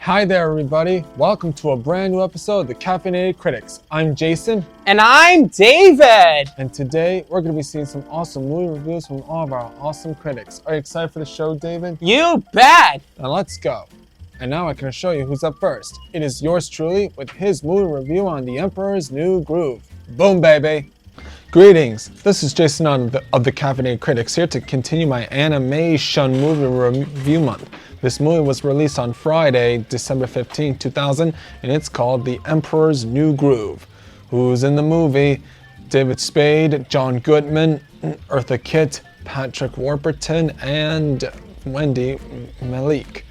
Hi there, everybody. Welcome to a brand new episode of the Caffeinated Critics. I'm Jason. And I'm David. And today we're going to be seeing some awesome movie reviews from all of our awesome critics. Are you excited for the show, David? You bet. Now let's go. And now I can show you who's up first. It is yours truly with his movie review on The Emperor's New Groove. Boom, baby. Greetings. This is Jason of the Caffeinated Critics here to continue my animation movie review month. This movie was released on Friday, December 15, 2000, and it's called The Emperor's New Groove. Who's in the movie? David Spade, John Goodman, Eartha Kitt, Patrick Warburton, and Wendy Malik.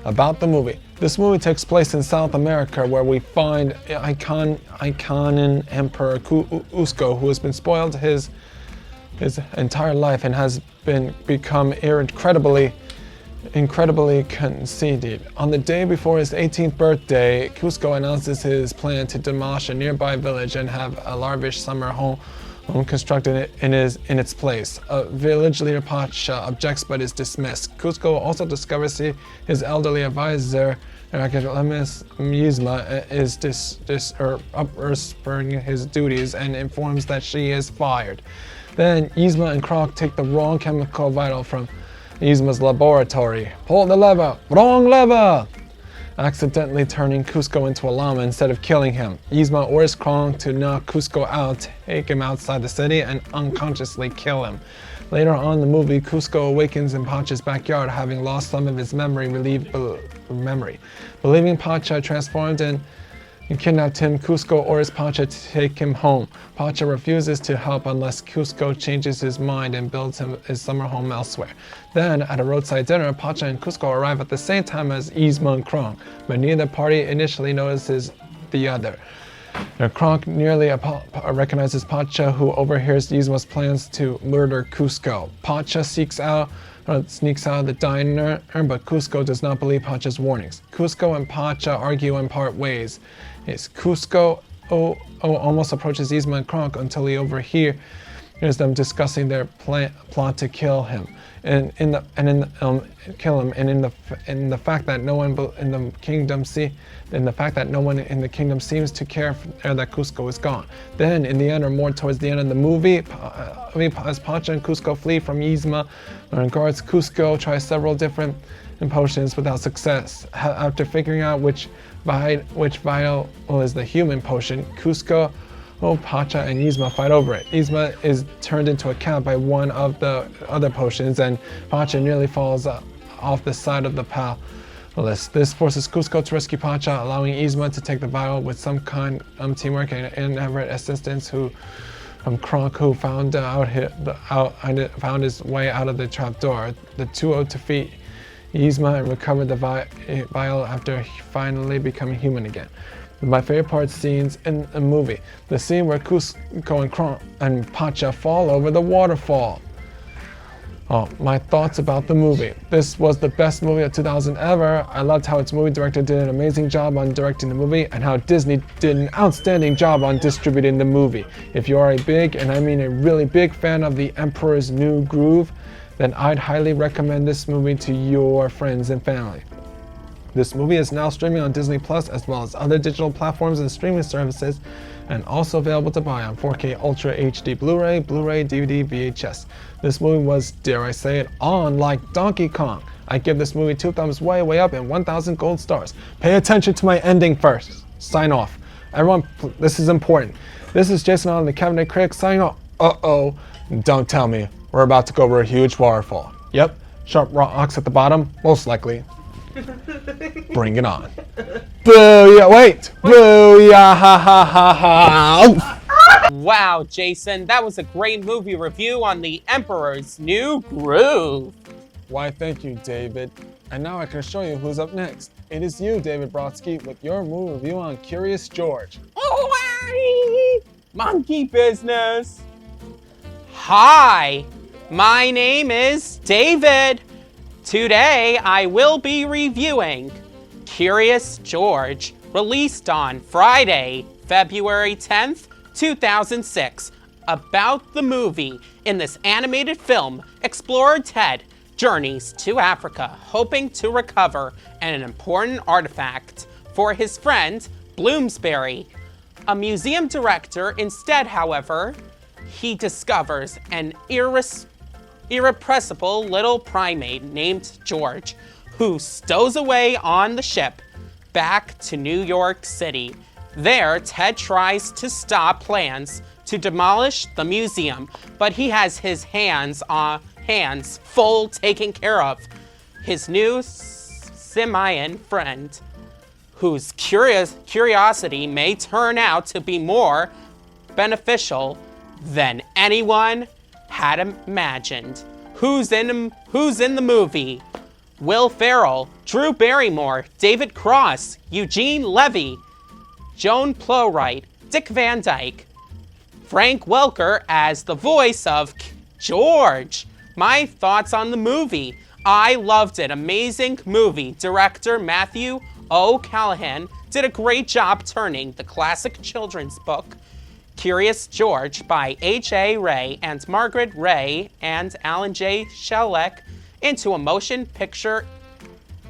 About the movie. This movie takes place in South America, where we find icon and Emperor Cusco, who has been spoiled his entire life and has become incredibly conceited. On the day before his 18th birthday, Cusco announces his plan to demolish a nearby village and have a lavish summer home constructed in its place. A village leader, Pacha, objects but is dismissed. Cusco also discovers his elderly advisor, Archimedes Yzma, is usurping his duties and informs that she is fired. Then Yzma and Kronk take the wrong chemical vital from Yzma's laboratory. Pull the lever! Wrong lever! Accidentally turning Cusco into a llama instead of killing him. Yzma orders Kronk to knock Cusco out, take him outside the city, and unconsciously kill him. Later on in the movie, Cusco awakens in Pacha's backyard, having lost some of his memory. Believing Pacha transformed and kidnapped him, Cusco orders Pacha to take him home. Pacha refuses to help unless Cusco changes his mind and builds him his summer home elsewhere. Then, at a roadside dinner, Pacha and Cusco arrive at the same time as Yzma and Kronk, but neither party initially notices the other. Kronk nearly recognizes Pacha, who overhears Yzma's plans to murder Cusco. Pacha sneaks out of the diner, but Cusco does not believe Pacha's warnings. Cusco and Pacha argue and part ways. Cusco almost approaches Yzma and Kronk until he overhears them discussing their plot to kill him. In the fact that no one in the kingdom seems to care that Cusco is gone. Then, in the end, or more towards the end of the movie, as Pacha and Cusco flee from Yzma, guards Cusco try several different potions without success. After figuring out which vial is the human potion, Cusco, Pacha, and Yzma fight over it. Yzma is turned into a cat by one of the other potions, and Pacha nearly falls off the side of the palace. This forces Cusco to rescue Pacha, allowing Yzma to take the vial with some kind of teamwork and Everett assistance from Kronk, who found his way out of the trapdoor. The two defeat Yzma and recover the vial after finally becoming human again. My favorite part scenes in the movie. The scene where Cusco and Kronk and Pacha fall over the waterfall. My thoughts about the movie. This was the best movie of 2000 ever. I loved how its movie director did an amazing job on directing the movie and how Disney did an outstanding job on distributing the movie. If you are a big, and I mean a really big fan of The Emperor's New Groove, then I'd highly recommend this movie to your friends and family. This movie is now streaming on Disney Plus as well as other digital platforms and streaming services, and also available to buy on 4K Ultra HD Blu-ray, DVD, VHS. This movie was, dare I say it, on like Donkey Kong. I give this movie 2 thumbs way up and 1,000 gold stars. Pay attention to my ending first. Sign off. Everyone, this is important. This is Jason on the Cabinet Critic signing off. Don't tell me we're about to go over a huge waterfall. Yep, sharp rocks at the bottom, most likely. Bring it on. Booyah, wait! Booyah, ha ha ha ha! Wow, Jason, that was a great movie review on The Emperor's New Groove. Why, thank you, David. And now I can show you who's up next. It is you, David Brodsky, with your movie review on Curious George. Monkey business. Hi, my name is David. Today, I will be reviewing Curious George, released on Friday, February 10th, 2006. About the movie. In this animated film, explorer Ted journeys to Africa, hoping to recover an important artifact for his friend Bloomsbury. A museum director instead, however, he discovers an irrepressible little primate named George, who stows away on the ship back to New York City. There, Ted tries to stop plans to demolish the museum, but he has his hands full taken care of. His new simian friend, whose curiosity may turn out to be more beneficial than anyone had imagined. Who's in the movie? Will Ferrell, Drew Barrymore, David Cross, Eugene Levy, Joan Plowright, Dick Van Dyke, Frank Welker as the voice of George. My thoughts on the movie. I loved it. Amazing movie. Director Matthew O'Callaghan did a great job turning the classic children's book Curious George by H.A. Rey and Margaret Rey and Alan J. Shellek into a motion picture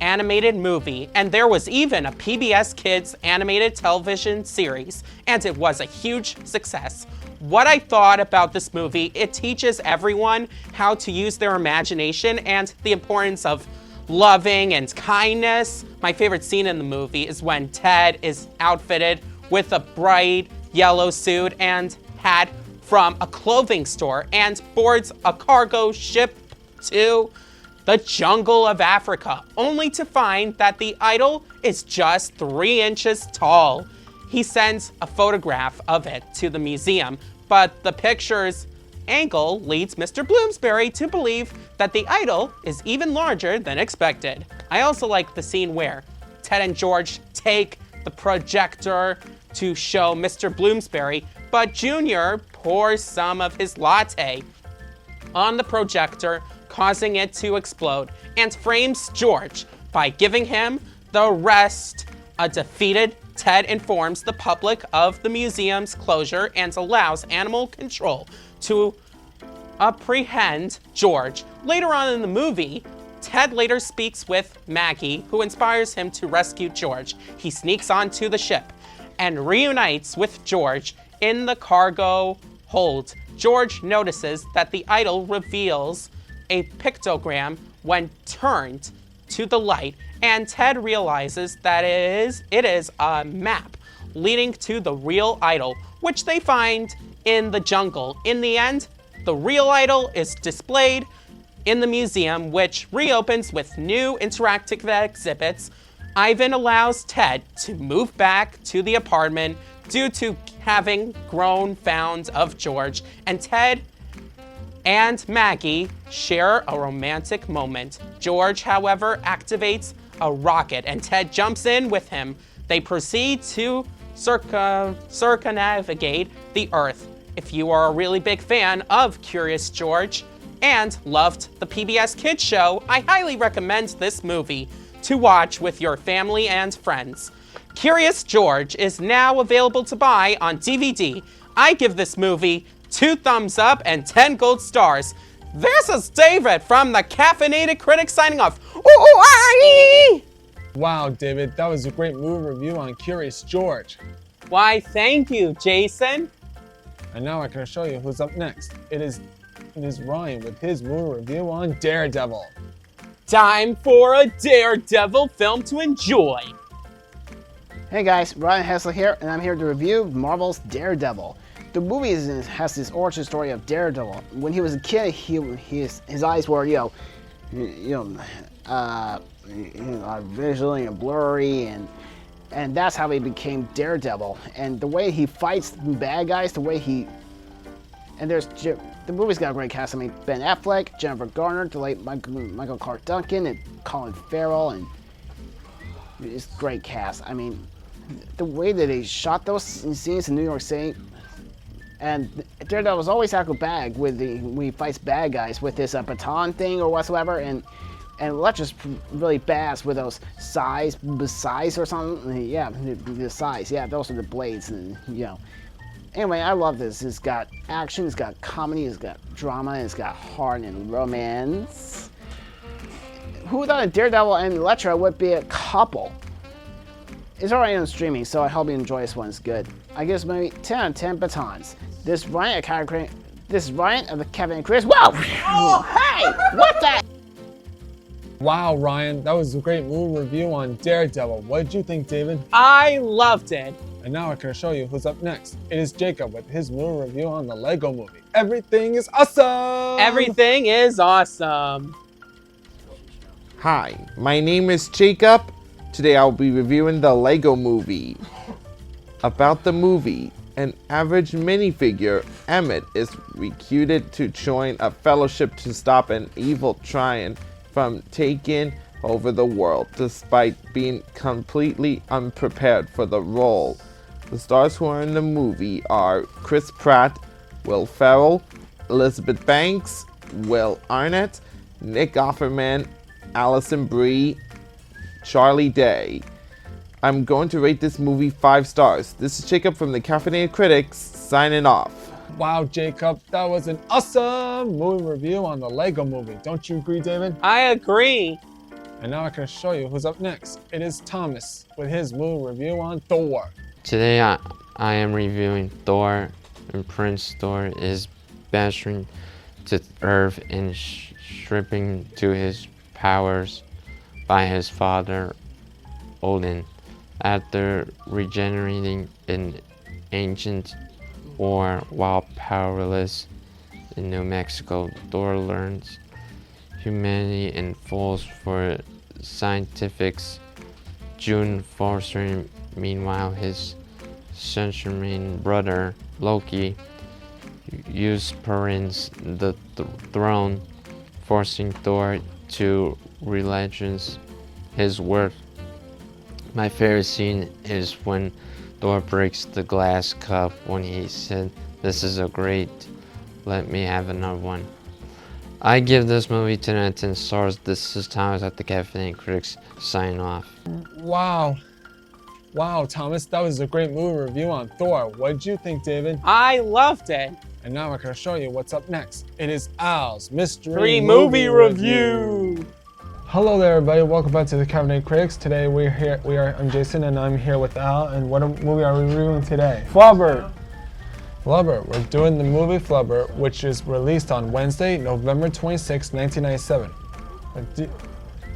animated movie, and there was even a PBS Kids animated television series, and it was a huge success. What I thought about this movie, it teaches everyone how to use their imagination and the importance of loving and kindness. My favorite scene in the movie is when Ted is outfitted with a bright yellow suit and hat from a clothing store and boards a cargo ship to the jungle of Africa, only to find that the idol is just 3 inches tall. He sends a photograph of it to the museum, but the picture's angle leads Mr. Bloomsbury to believe that the idol is even larger than expected. I also like the scene where Ted and George take the projector to show Mr. Bloomsbury, but Junior pours some of his latte on the projector, causing it to explode, and frames George by giving him the rest. A defeated Ted informs the public of the museum's closure and allows animal control to apprehend George. Later on in the movie, Ted later speaks with Maggie, who inspires him to rescue George. He sneaks onto the ship and reunites with George in the cargo hold. George notices that the idol reveals a pictogram when turned to the light, and Ted realizes that it is a map leading to the real idol, which they find in the jungle. In the end, the real idol is displayed in the museum, which reopens with new interactive exhibits. Ivan allows Ted to move back to the apartment due to having grown fond of George, and Ted and Maggie share a romantic moment. George, however, activates a rocket, and Ted jumps in with him. They proceed to circumnavigate the Earth. If you are a really big fan of Curious George and loved the PBS Kids show, I highly recommend this movie to watch with your family and friends. Curious George is now available to buy on DVD. I give this movie 2 thumbs up and 10 gold stars. This is David from the Caffeinated Critic signing off. Ooh-ah-ee! Wow, David, that was a great movie review on Curious George. Why, thank you, Jason. And now I can show you who's up next. It is Ryan with his movie review on Daredevil. Time for a Daredevil film to enjoy. Hey guys, Ryan Hessler here, and I'm here to review Marvel's Daredevil. The movie has this origin story of Daredevil. When he was a kid, his eyes were, visually and blurry, and that's how he became Daredevil. And the way he fights bad guys, the movie's got a great cast. I mean, Ben Affleck, Jennifer Garner, the late Michael Clark Duncan, and Colin Farrell, and it's a great cast. I mean, the way that they shot those scenes in New York City, and Daredevil's always acrobatic when he fights bad guys with this baton thing or whatsoever, and Electra's really badass with those sais or something. Yeah, the sais. Yeah, those are the blades, and Anyway, I love this. It's got action, it's got comedy, it's got drama, it's got heart and romance. who thought Daredevil and Elektra would be a couple? It's already on streaming, so I hope you enjoy this one. It's good. I give this movie 10 out of 10 batons. This is Ryan of the Kevin and Chris. Whoa! Oh, hey! What the? Wow, Ryan, that was a great movie review on Daredevil. What did you think, David? I loved it. And now I can show you who's up next. It is Jacob with his movie review on the Lego Movie. Everything is awesome! Everything is awesome. Hi, my name is Jacob. Today I'll be reviewing the Lego Movie. About the movie, an average minifigure, Emmett, is recruited to join a fellowship to stop an evil tyrant from taking over the world, despite being completely unprepared for the role. The stars who are in the movie are Chris Pratt, Will Ferrell, Elizabeth Banks, Will Arnett, Nick Offerman, Alison Brie, Charlie Day. I'm going to rate this movie 5 stars. This is Jacob from the Caffeinated Critics, signing off. Wow, Jacob, that was an awesome movie review on the Lego Movie. Don't you agree, David? I agree. And now I can show you who's up next. It is Thomas with his movie review on Thor. Today I am reviewing Thor, and Prince Thor is bashing to Earth and stripping to his powers by his father Odin. After regenerating in ancient war while powerless in New Mexico, Thor learns humanity and falls for scientifics. June Foster, meanwhile, his centurion brother Loki usurps the throne, forcing Thor to realize his worth. My favorite scene is when Thor breaks the glass cup when he said, "This is a great, let me have another one." I give this movie 10 out of 10 stars. This is Thomas at the Caffeinated Critics, signing off. Wow. Wow, Thomas, that was a great movie review on Thor. What did you think, David? I loved it. And now I can show you what's up next. It is Al's Mystery Free movie review. Hello there, everybody. Welcome back to the Caffeinated Critics. Today I'm Jason, and I'm here with Al. And what movie are we reviewing today? Flubber. Flubber. We're doing the movie Flubber, which is released on Wednesday, November 26, 1997.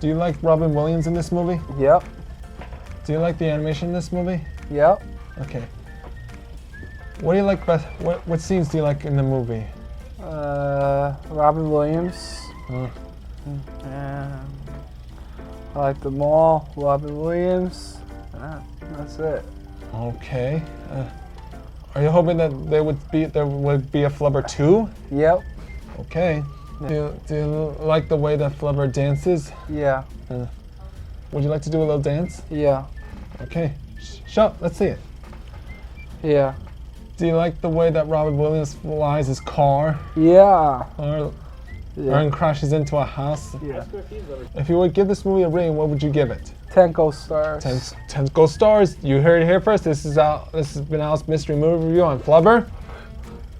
Do you like Robin Williams in this movie? Yep. Do you like the animation in this movie? Yep. Okay. What do you like best? What scenes do you like in the movie? Robin Williams. I like them all. Robin Williams. That's it. Okay. Are you hoping that there would be a Flubber 2? Yep. Okay. Do you like the way that Flubber dances? Yeah. Would you like to do a little dance? Yeah. Okay. Show. Let's see it. Yeah. Do you like the way that Robin Williams flies his car? Yeah. Or crashes into a house? Yeah. If you would give this movie a rating, what would you give it? 10 gold stars. 10 gold stars. You heard it here first. This has been Al's Mystery Movie Review on Flubber.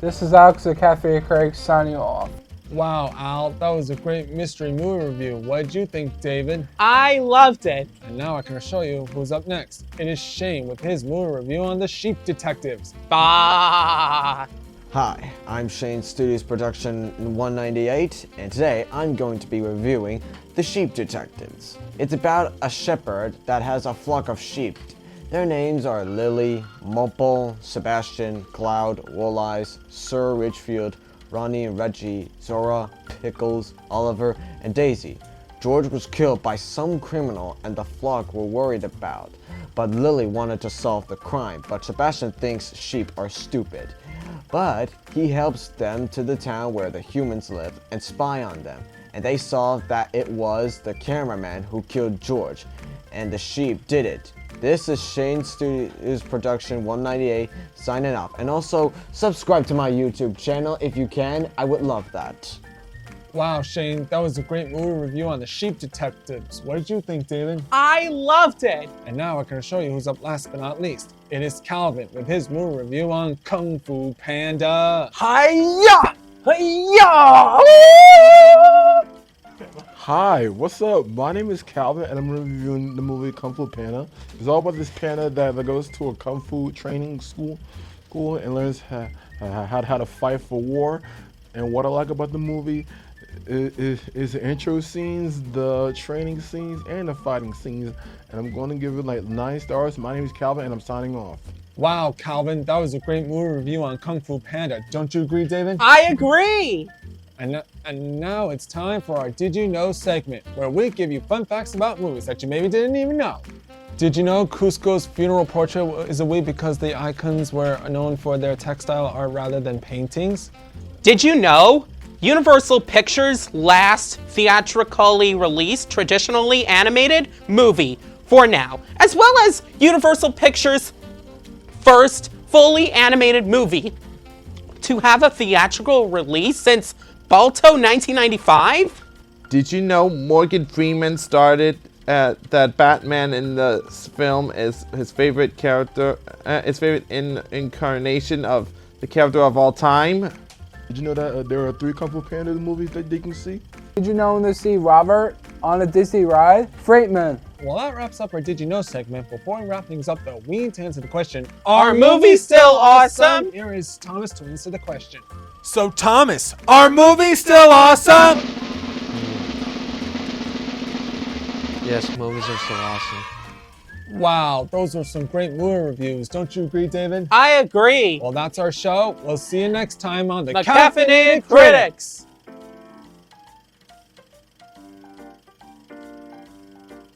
This is Alex the Cafe Craig signing off. Wow, Al, that was a great mystery movie review. What did you think, David? I loved it. And now I can show you who's up next. It is Shane with his movie review on The Sheep Detectives. Bah. Hi, I'm Shane Studios Production 198, and today I'm going to be reviewing The Sheep Detectives. It's about a shepherd that has a flock of sheep. Their names are Lily, Mopple, Sebastian, Cloud, Walleyes, Sir Richfield, Ronnie, Reggie, Zora, Pickles, Oliver, and Daisy. George was killed by some criminal and the flock were worried about, but Lily wanted to solve the crime, but Sebastian thinks sheep are stupid. But he helps them to the town where the humans live and spy on them, and they solve that it was the cameraman who killed George, and the sheep did it. This is Shane Studios Production 198 signing off. And also, subscribe to my YouTube channel if you can. I would love that. Wow, Shane, that was a great movie review on The Sheep Detectives. What did you think, David? I loved it. And now I can show you who's up last but not least. It is Calvin with his movie review on Kung Fu Panda. Hi-ya! Hi-ya! Hi, what's up? My name is Calvin, and I'm reviewing the movie Kung Fu Panda. It's all about this panda that goes to a kung fu training school and learns how to fight for war. And what I like about the movie is the intro scenes, the training scenes, and the fighting scenes. And I'm going to give it like 9 stars. My name is Calvin, and I'm signing off. Wow, Calvin, that was a great movie review on Kung Fu Panda. Don't you agree, David? I agree. And now it's time for our Did You Know segment, where we give you fun facts about movies that you maybe didn't even know. Did you know Cusco's funeral portrait is a weed because the icons were known for their textile art rather than paintings? Did you know Universal Pictures' last theatrically released traditionally animated movie for now, as well as Universal Pictures' first fully animated movie to have a theatrical release since Balto 1995? Did you know Morgan Freeman started that Batman in the film is his favorite character, his favorite incarnation of the character of all time? Did you know that there are 3 Kung Fu Panda movies that they can see? Did you know when they see Robert on a Disney ride? Freightman. Well, that wraps up our Did You Know segment. Before we wrap things up, though, we need to answer the question, Are movies still awesome? Here is Thomas to answer the question. So Thomas, are movies still awesome? Yes, movies are so awesome. Wow, those are some great movie reviews. Don't you agree, David? I agree. Well, that's our show. We'll see you next time on The The Caffeinated Critics.